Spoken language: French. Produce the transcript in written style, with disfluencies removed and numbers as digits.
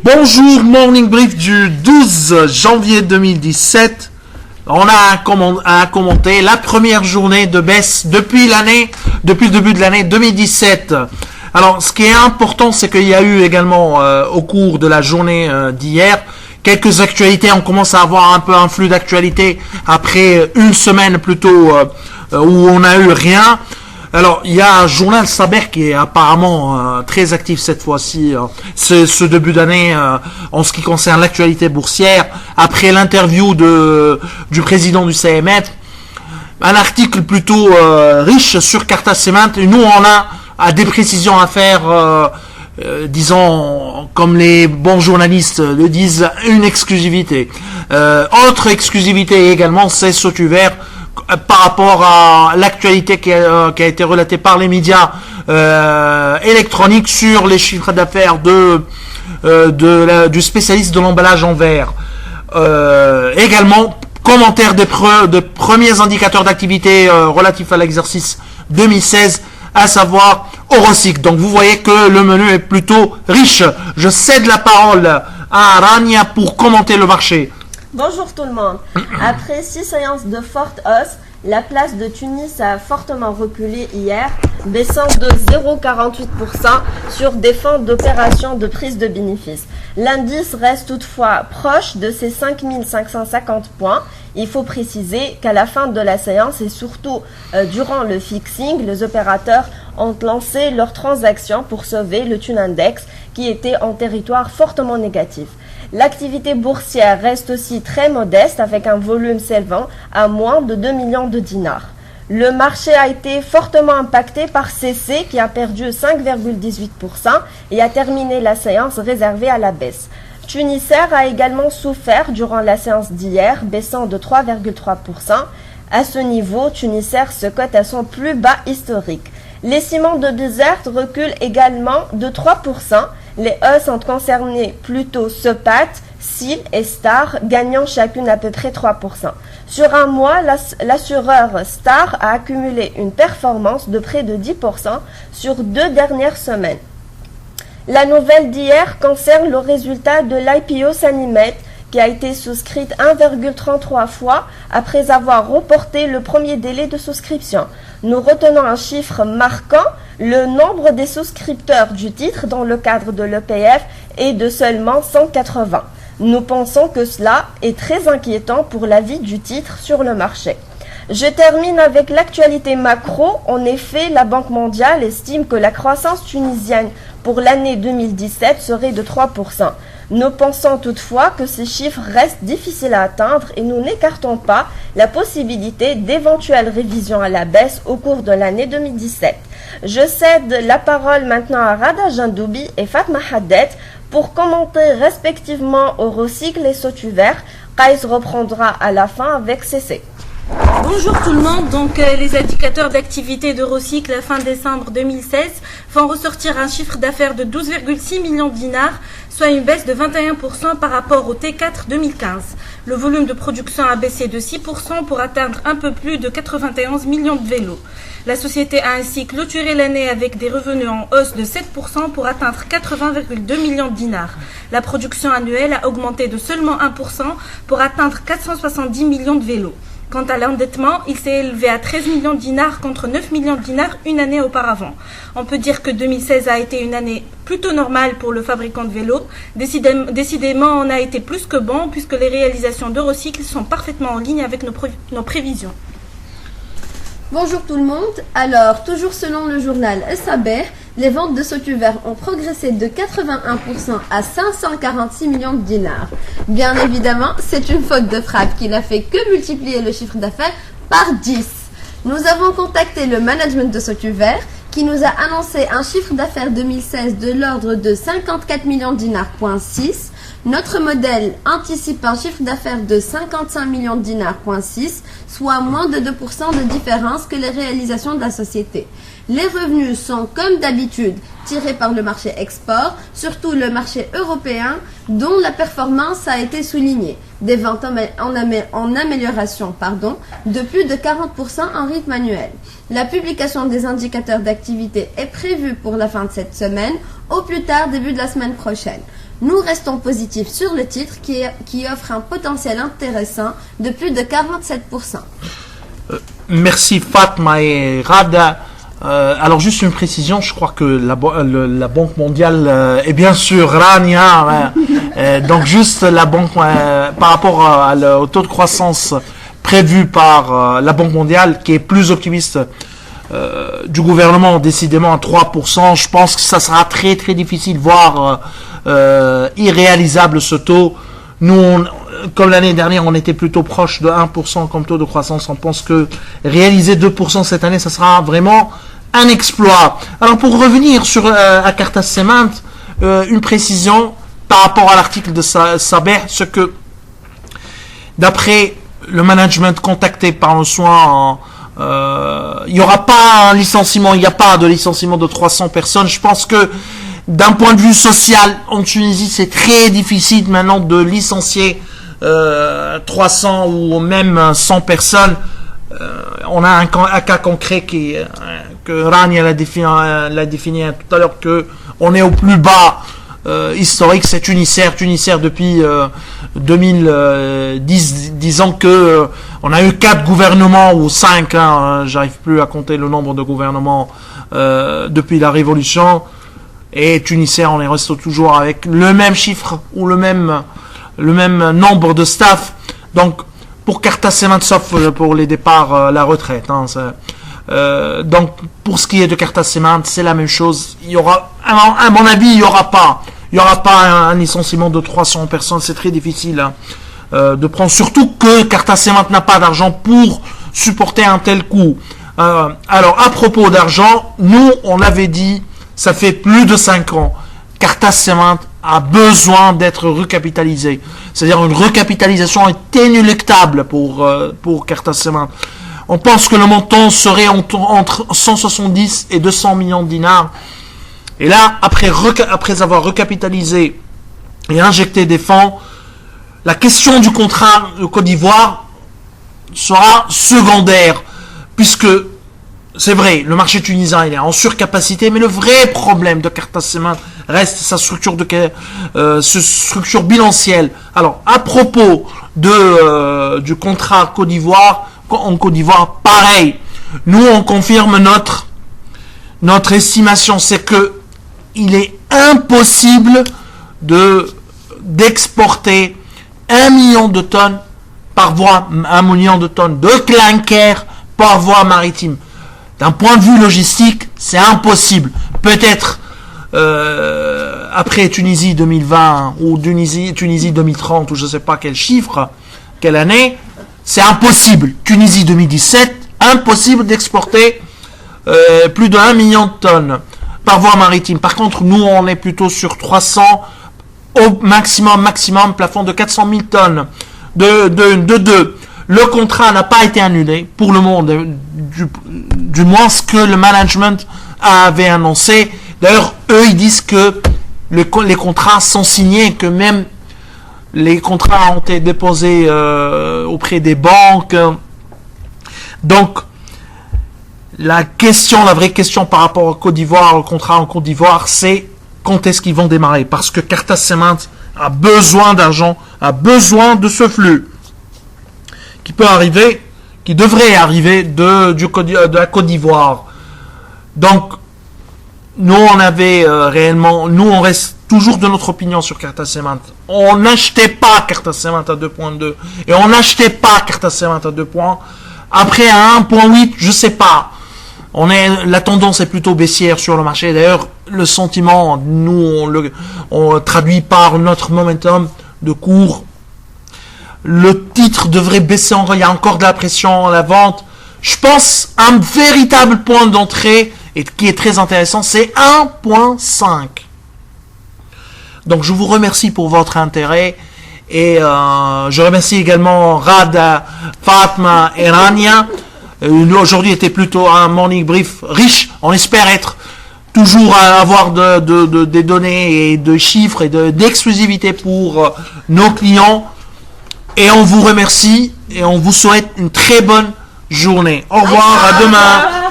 Bonjour, Morning Brief du 12 janvier 2017. On a à commenter la première journée de baisse depuis le début de l'année 2017. Alors, ce qui est important, c'est qu'il y a eu également, au cours de la journée d'hier, quelques actualités. On commence à avoir un peu un flux d'actualités après une semaine plutôt où on a eu rien. Alors, il y a un journal Saber qui est apparemment très actif cette fois-ci, ce début d'année en ce qui concerne l'actualité boursière. Après l'interview du président du CMF, un article plutôt riche sur Carta Cement. Et nous, on a des précisions à faire, disons, comme les bons journalistes le disent, une exclusivité. Autre exclusivité également, c'est Sotuvert, par rapport à l'actualité qui a été relatée par les médias électroniques sur les chiffres d'affaires du spécialiste de l'emballage en verre. Également, commentaire de premiers indicateurs d'activité relatifs à l'exercice 2016, à savoir Eurocycle. Donc vous voyez que le menu est plutôt riche. Je cède la parole à Rania pour commenter le marché. Bonjour tout le monde. Après 6 séances de forte hausse, la place de Tunis a fortement reculé hier, baissant de 0,48% sur des fonds d'opérations de prise de bénéfices. L'indice reste toutefois proche de ses 5550 points. Il faut préciser qu'à la fin de la séance et surtout durant le fixing, les opérateurs ont lancé leurs transactions pour sauver le Thun Index qui était en territoire fortement négatif. L'activité boursière reste aussi très modeste avec un volume s'élevant à moins de 2 millions de dinars. Le marché a été fortement impacté par CC qui a perdu 5,18% et a terminé la séance réservée à la baisse. Tunisair a également souffert durant la séance d'hier, baissant de 3,3%. À ce niveau, Tunisair se cote à son plus bas historique. Les ciments de Bizert reculent également de 3%. Les hausses ont concerné plutôt Sopat, SIL et Star, gagnant chacune à peu près 3%. Sur un mois, l'assureur Star a accumulé une performance de près de 10% sur 2 dernières semaines. La nouvelle d'hier concerne le résultat de l'IPO Sanimet qui a été souscrite 1,33 fois après avoir reporté le premier délai de souscription. Nous retenons un chiffre marquant, le nombre des souscripteurs du titre dans le cadre de l'EPF est de seulement 180. Nous pensons que cela est très inquiétant pour la vie du titre sur le marché. Je termine avec l'actualité macro. En effet, la Banque mondiale estime que la croissance tunisienne pour l'année 2017 serait de 3%. Nous pensons toutefois que ces chiffres restent difficiles à atteindre et nous n'écartons pas la possibilité d'éventuelles révisions à la baisse au cours de l'année 2017. Je cède la parole maintenant à Rada Jandoubi et Fatma Haddad pour commenter respectivement Eurocycle et Sotuvert. Kais reprendra à la fin avec CC. Bonjour tout le monde, donc les indicateurs d'activité d'Eurocycle à fin décembre 2016 font ressortir un chiffre d'affaires de 12,6 millions de dinars, soit une baisse de 21% par rapport au T4 2015. Le volume de production a baissé de 6% pour atteindre un peu plus de 91 millions de vélos. La société a ainsi clôturé l'année avec des revenus en hausse de 7% pour atteindre 80,2 millions de dinars. La production annuelle a augmenté de seulement 1% pour atteindre 470 millions de vélos. Quant à l'endettement, il s'est élevé à 13 millions de dinars contre 9 millions de dinars une année auparavant. On peut dire que 2016 a été une année plutôt normale pour le fabricant de vélos. Décidément, on a été plus que bon puisque les réalisations d'Eurocycle sont parfaitement en ligne avec nos prévisions. Bonjour tout le monde. Alors, toujours selon le journal Saber, les ventes de Sotuvert ont progressé de 81% à 546 millions de dinars. Bien évidemment, c'est une faute de frappe qui n'a fait que multiplier le chiffre d'affaires par 10. Nous avons contacté le management de Sotuvert qui nous a annoncé un chiffre d'affaires 2016 de l'ordre de 54 millions de dinars,6. Notre modèle anticipe un chiffre d'affaires de 55 millions de dinars,6, soit moins de 2% de différence que les réalisations de la société. Les revenus sont, comme d'habitude, tirés par le marché export, surtout le marché européen, dont la performance a été soulignée. Des ventes en amélioration, de plus de 40% en rythme annuel. La publication des indicateurs d'activité est prévue pour la fin de cette semaine, au plus tard début de la semaine prochaine. Nous restons positifs sur le titre qui offre un potentiel intéressant de plus de 47%. Merci Fatma et Rada. Alors juste une précision, je crois que la Banque mondiale est bien sûr Rania. Donc juste la banque par rapport au taux de croissance prévu par la Banque mondiale, qui est plus optimiste du gouvernement, décidément à 3%. Je pense que ça sera très très difficile, voire irréalisable ce taux. Nous, comme l'année dernière, on était plutôt proche de 1% comme taux de croissance. On pense que réaliser 2% cette année, ça sera vraiment un exploit. Alors pour revenir sur Akarta Cement, une précision par rapport à l'article de Saber, ce que d'après le management contacté par le soin, il n'y aura pas un licenciement, il n'y a pas de licenciement de 300 personnes. Je pense que d'un point de vue social, en Tunisie, c'est très difficile maintenant de licencier 300 ou même 100 personnes. On a un cas concret que Rania l'a défini tout à l'heure, que on est au plus bas historique, c'est Tunisair depuis 2010, disons que on a eu 4 gouvernements ou 5, j'arrive plus à compter le nombre de gouvernements depuis la révolution, et Tunisair, on est resté toujours avec le même chiffre ou le même nombre de staff. Donc pour Karta Cement, sauf pour les départs, la retraite. Donc pour ce qui est de Karta Cement, c'est la même chose. Il y aura, à mon avis, il y aura pas un licenciement de 300 personnes. C'est très difficile de prendre, surtout que Karta Cement n'a pas d'argent pour supporter un tel coût. Alors à propos d'argent, nous on l'avait dit, ça fait plus de 5 ans, Karta Cement a besoin d'être recapitalisé. C'est-à-dire une recapitalisation est inéluctable pour Karta Cement. On pense que le montant serait entre 170 et 200 millions de dinars. Et là, après avoir recapitalisé et injecté des fonds, la question du contrat de Côte d'Ivoire sera secondaire, puisque c'est vrai, le marché tunisien il est en surcapacité, mais le vrai problème de Karta Cement reste sa structure bilancielle. Alors, à propos du contrat Côte d'Ivoire, en Côte d'Ivoire, pareil. Nous, on confirme notre estimation, c'est que il est impossible d'exporter 1 million de tonnes par voie, 1 million de tonnes de clinker par voie maritime. D'un point de vue logistique, c'est impossible. Peut-être après Tunisie 2020 ou Tunisie 2030 ou je ne sais pas quel chiffre, quelle année, c'est impossible. Tunisie 2017, impossible d'exporter plus de 1 million de tonnes par voie maritime. Par contre, nous, on est plutôt sur 300, au maximum, plafond de 400 000 tonnes de deux. Le contrat n'a pas été annulé, pour le moment, du moins ce que le management avait annoncé. D'ailleurs, eux, ils disent que les contrats sont signés, que même les contrats ont été déposés auprès des banques. Donc, la vraie question par rapport au Côte d'Ivoire, au contrat en Côte d'Ivoire, c'est quand est-ce qu'ils vont démarrer. Parce que Karta Cement a besoin d'argent, a besoin de ce flux qui devrait arriver de la Côte d'Ivoire. Donc, nous, on reste toujours de notre opinion sur Karta Cement. On n'achetait pas Karta Cement à 2.2 et on n'achetait pas Karta Cement à 2 points. Après, à 1.8, je sais pas. La tendance est plutôt baissière sur le marché. D'ailleurs, le sentiment, nous, on traduit par notre momentum de cours. Le titre devrait baisser encore. Il y a encore de la pression à la vente. Je pense un véritable point d'entrée et qui est très intéressant, c'est 1.5. Donc, je vous remercie pour votre intérêt. Et je remercie également Rada, Fatma et Rania. Aujourd'hui était plutôt un morning brief riche. On espère être toujours à avoir des données et de chiffres et d'exclusivité pour nos clients. Et on vous remercie et on vous souhaite une très bonne journée. Au revoir, à demain.